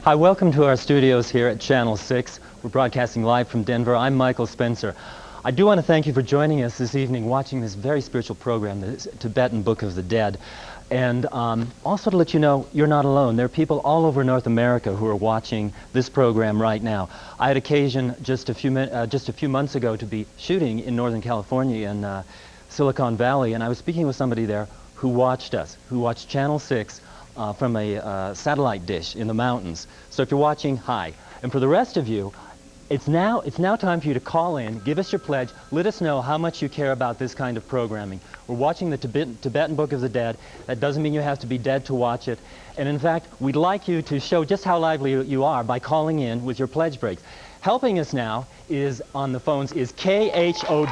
Hi, welcome to our studios here at Channel 6. We're broadcasting live from Denver. I'm Michael Spencer. I do want to thank you for joining us this evening watching this very spiritual program, the Tibetan Book of the Dead. And also to let you know, you're not alone. There are people all over North America who are watching this program right now. I had occasion just a few months ago to be shooting in Northern California in Silicon Valley, and I was speaking with somebody there who watched us, who watched Channel 6 from a satellite dish in the mountains. So if you're watching, hi. And for the rest of you, it's now time for you to call in, give us your pledge, let us know how much you care about this kind of programming. We're watching the Tibetan Book of the Dead. That doesn't mean you have to be dead to watch it. And in fact, we'd like you to show just how lively you are by calling in with your pledge breaks. Helping us now is on the phones is KHOW.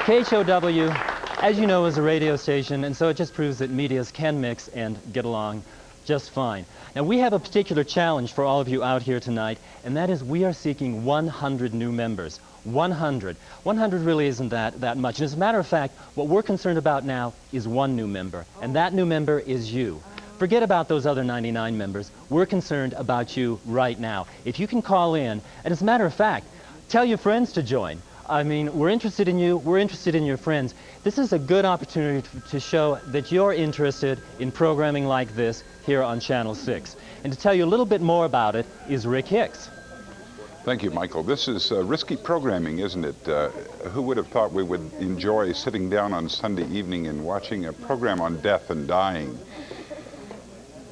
KHOW, as you know, is a radio station, and so it just proves that medias can mix and get along just fine. Now, we have a particular challenge for all of you out here tonight, and that is we are seeking 100 new members. 100. 100 really isn't that much. And as a matter of fact, what we're concerned about now is one new member, and that new member is you. Forget about those other 99 members. We're concerned about you right now. If you can call in, and as a matter of fact, tell your friends to join. I mean, we're interested in you, we're interested in your friends. This is a good opportunity to show that you're interested in programming like this here on Channel 6. And to tell you a little bit more about it is Rick Hicks. Thank you, Michael. This is risky programming, isn't it? Who would have thought we would enjoy sitting down on Sunday evening and watching a program on death and dying?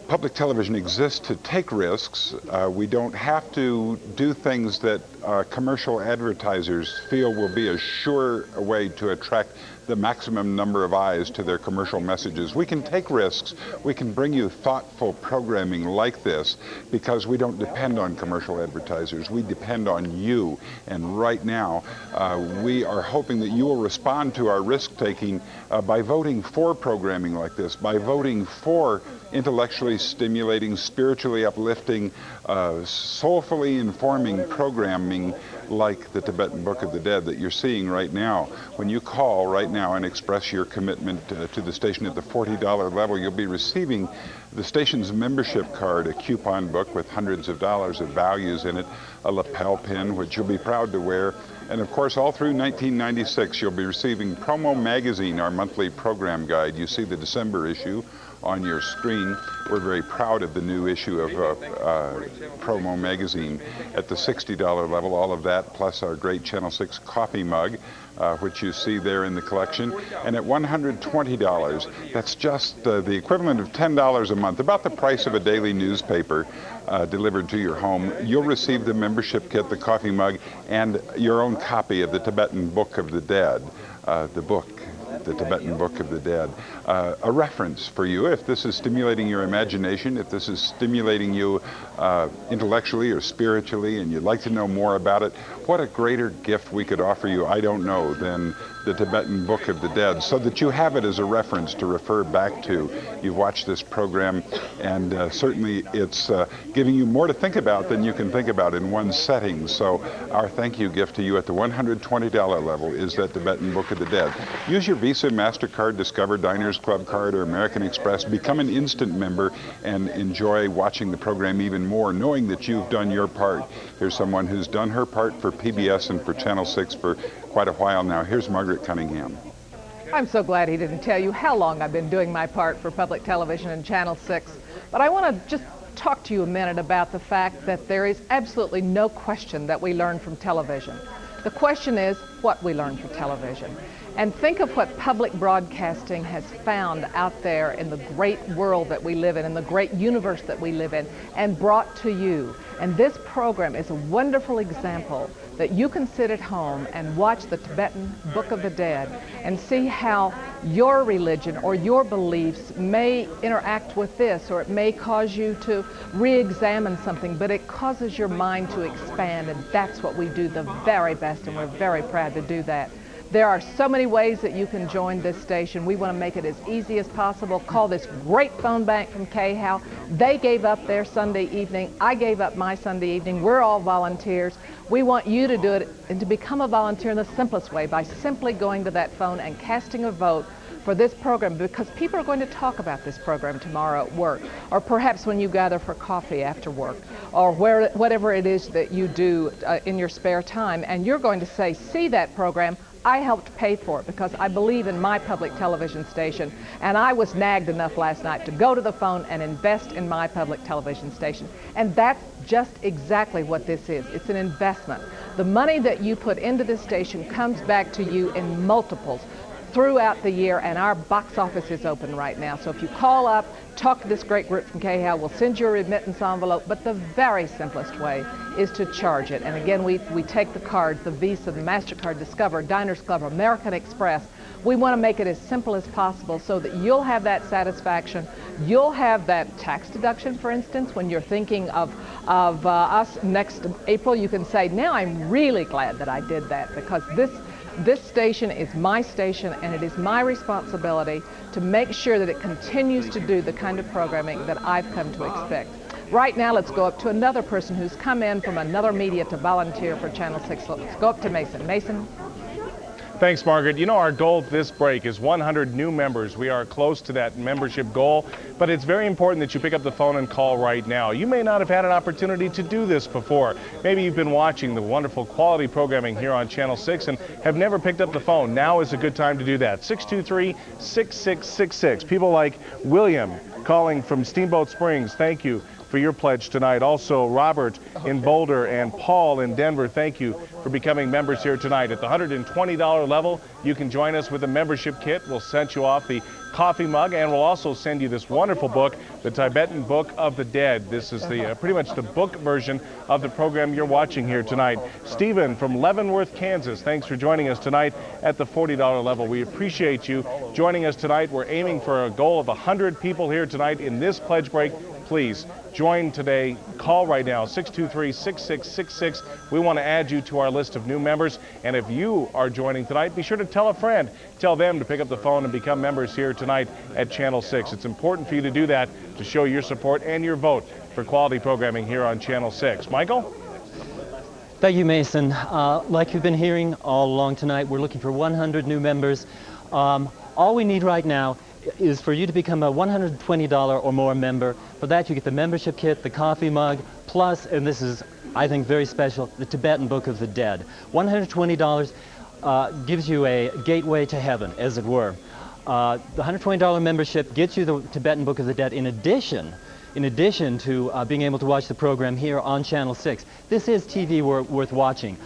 Public television exists to take risks. We don't have to do things that commercial advertisers feel will be a sure way to attract the maximum number of eyes to their commercial messages. We can take risks. We can bring you thoughtful programming like this because we don't depend on commercial advertisers. We depend on you. And right now, we are hoping that you will respond to our risk-taking by voting for programming like this, by voting for intellectually stimulating, spiritually uplifting, soulfully informing programming like the Tibetan Book of the Dead that you're seeing right now. When you call right now and express your commitment to the station at the $40 level, you'll be receiving the station's membership card, a coupon book with hundreds of dollars of values in it, a lapel pin, which you'll be proud to wear, and of course all through 1996 you'll be receiving Promo Magazine, our monthly program guide. You see the December issue on your screen. We're very proud of the new issue of Promo Magazine at the $60 level, all of that, plus our great Channel 6 coffee mug, which you see there in the collection. And at $120, that's just the equivalent of $10 a month, about the price of a daily newspaper delivered to your home. You'll receive the membership kit, the coffee mug, and your own copy of the Tibetan Book of the Dead, the Tibetan Book of the Dead. A reference for you if this is stimulating your imagination, if this is stimulating you intellectually or spiritually and you'd like to know more about it. What a greater gift we could offer you, I don't know, than the Tibetan Book of the Dead, so that you have it as a reference to refer back to. You've watched this program, and certainly it's giving you more to think about than you can think about in one setting. So our thank you gift to you at the $120 level is that Tibetan Book of the Dead. Use your Visa, MasterCard, Discover, Diners Club card, or American Express. Become an instant member and enjoy watching the program even more, knowing that you've done your part. Here's someone who's done her part for PBS and for Channel 6 for quite a while now. Here's Margaret Cunningham. I'm so glad he didn't tell you how long I've been doing my part for public television and Channel 6. But I want to just talk to you a minute about the fact that there is absolutely no question that we learn from television. The question is what we learn from television. And think of what public broadcasting has found out there in the great world that we live in the great universe that we live in, and brought to you. And this program is a wonderful example that you can sit at home and watch the Tibetan Book of the Dead and see how your religion or your beliefs may interact with this, or it may cause you to re-examine something, but it causes your mind to expand, and that's what we do the very best, and we're very proud to do that. There are so many ways that you can join this station. We want to make it as easy as possible. Call this great phone bank from KHOW. They gave up their Sunday evening. I gave up my Sunday evening. We're all volunteers. We want you to do it and to become a volunteer in the simplest way by simply going to that phone and casting a vote for this program, because people are going to talk about this program tomorrow at work, or perhaps when you gather for coffee after work, or whatever it is that you do in your spare time, and you're going to say, see that program, I helped pay for it because I believe in my public television station, and I was nagged enough last night to go to the phone and invest in my public television station. And that's just exactly what this is. It's an investment. The money that you put into this station comes back to you in multiples throughout the year, and our box office is open right now. So if you call up, talk to this great group from KHAL, we'll send you a remittance envelope, but the very simplest way is to charge it. And again, we take the cards, the Visa, the MasterCard, Discover, Diners Club, American Express. We want to make it as simple as possible so that you'll have that satisfaction. You'll have that tax deduction, for instance, when you're thinking of us next April. You can say, now I'm really glad that I did that, because this station is my station, and it is my responsibility to make sure that it continues to do the kind of programming that I've come to expect. Right now, let's go up to another person who's come in from another media to volunteer for Channel 6. Let's go up to Mason. Mason? Thanks, Margaret. You know, our goal this break is 100 new members. We are close to that membership goal, but it's very important that you pick up the phone and call right now. You may not have had an opportunity to do this before. Maybe you've been watching the wonderful quality programming here on Channel 6 and have never picked up the phone. Now is a good time to do that. 623-6666. People like William calling from Steamboat Springs, thank you for your pledge tonight. Also, Robert in Boulder and Paul in Denver, thank you for becoming members here tonight. At the $120 level, you can join us with a membership kit. We'll send you off the coffee mug, and we'll also send you this wonderful book, the Tibetan Book of the Dead. This is the pretty much the book version of the program you're watching here tonight. Stephen from Leavenworth, Kansas, thanks for joining us tonight at the $40 level. We appreciate you joining us tonight. We're aiming for a goal of 100 people here tonight in this pledge break. Please join today. Call right now, 623-6666. We want to add you to our list of new members. And if you are joining tonight, be sure to tell a friend. Tell them to pick up the phone and become members here tonight at Channel 6. It's important for you to do that to show your support and your vote for quality programming here on Channel 6. Michael? Thank you, Mason. Like you've been hearing all along tonight, we're looking for 100 new members. All we need right now is for you to become a $120 or more member. For that, you get the membership kit, the coffee mug, plus, and this is, I think, very special, the Tibetan Book of the Dead. $120 gives you a gateway to heaven, as it were. The $120 membership gets you the Tibetan Book of the Dead in addition to being able to watch the program here on Channel 6. This is TV worth watching.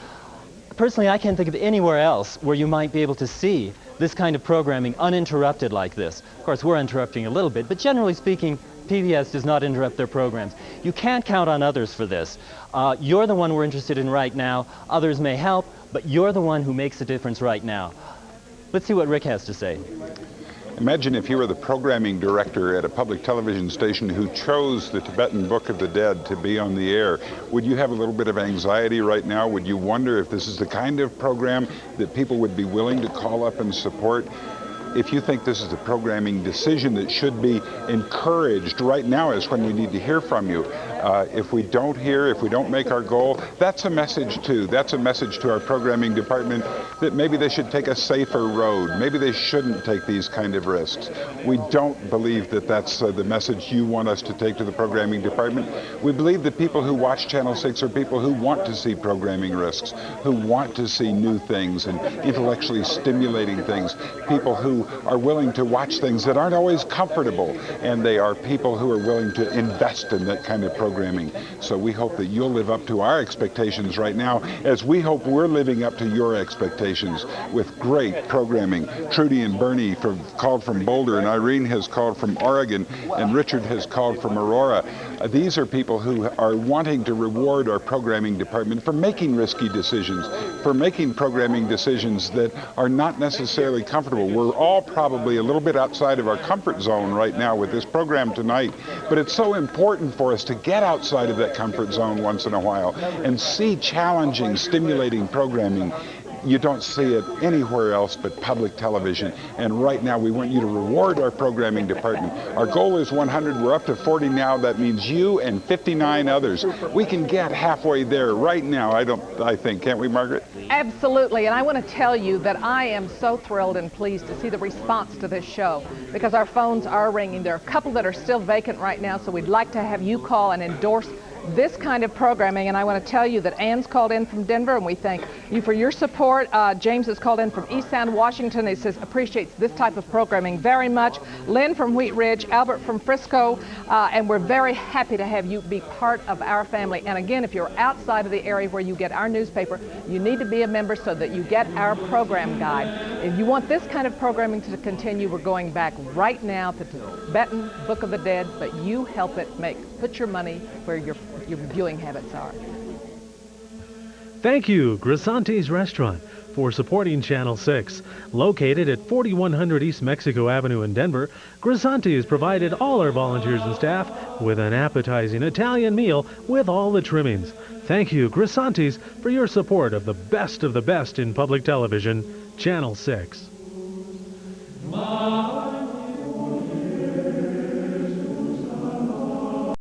Personally, I can't think of anywhere else where you might be able to see this kind of programming uninterrupted like this. Of course, we're interrupting a little bit, but generally speaking, PBS does not interrupt their programs. You can't count on others for this. You're the one we're interested in right now. Others may help, but you're the one who makes a difference right now. Let's see what Rick has to say. Imagine if you were the programming director at a public television station who chose the Tibetan Book of the Dead to be on the air. Would you have a little bit of anxiety right now? Would you wonder if this is the kind of program that people would be willing to call up and support? If you think this is a programming decision that should be encouraged, right now is when we need to hear from you. If we don't hear, if we don't make our goal, that's a message too. That's a message to our programming department that maybe they should take a safer road. Maybe they shouldn't take these kind of risks. We don't believe that that's the message you want us to take to the programming department. We believe that people who watch Channel 6 are people who want to see programming risks, who want to see new things and intellectually stimulating things, people who are willing to watch things that aren't always comfortable, and they are people who are willing to invest in that kind of programming. So we hope that you'll live up to our expectations right now, as we hope we're living up to your expectations with great programming. Trudy and Bernie called from Boulder, and Irene has called from Oregon, and Richard has called from Aurora. These are people who are wanting to reward our programming department for making risky decisions, for making programming decisions that are not necessarily comfortable. We're all probably a little bit outside of our comfort zone right now with this program tonight, but it's so important for us to get outside of that comfort zone once in a while and see challenging, stimulating programming. You don't see it anywhere else but public television. And right now we want you to reward our programming department. Our goal is 100. We're up to 40 now. That means you and 59 others. We can get halfway there right now, I think. Can't we, Margaret? Absolutely. And I want to tell you that I am so thrilled and pleased to see the response to this show, because our phones are ringing. There are a couple that are still vacant right now, so we'd like to have you call and endorse this kind of programming. And I want to tell you that Ann's called in from Denver, and we thank you for your support. James has called in from East Sound, Washington. He says appreciates this type of programming very much. Lynn from Wheat Ridge, Albert from Frisco, and we're very happy to have you be part of our family. And again, if you're outside of the area where you get our newspaper, you need to be a member so that you get our program guide. If you want this kind of programming to continue, we're going back right now to Tibetan Book of the Dead, but you help it put your money where your viewing habits are. Thank you, Grisanti's Restaurant, for supporting Channel 6. Located at 4100 East Mexico Avenue in Denver, Grisanti has provided all our volunteers and staff with an appetizing Italian meal with all the trimmings. Thank you, Grisanti's, for your support of the best in public television, Channel 6.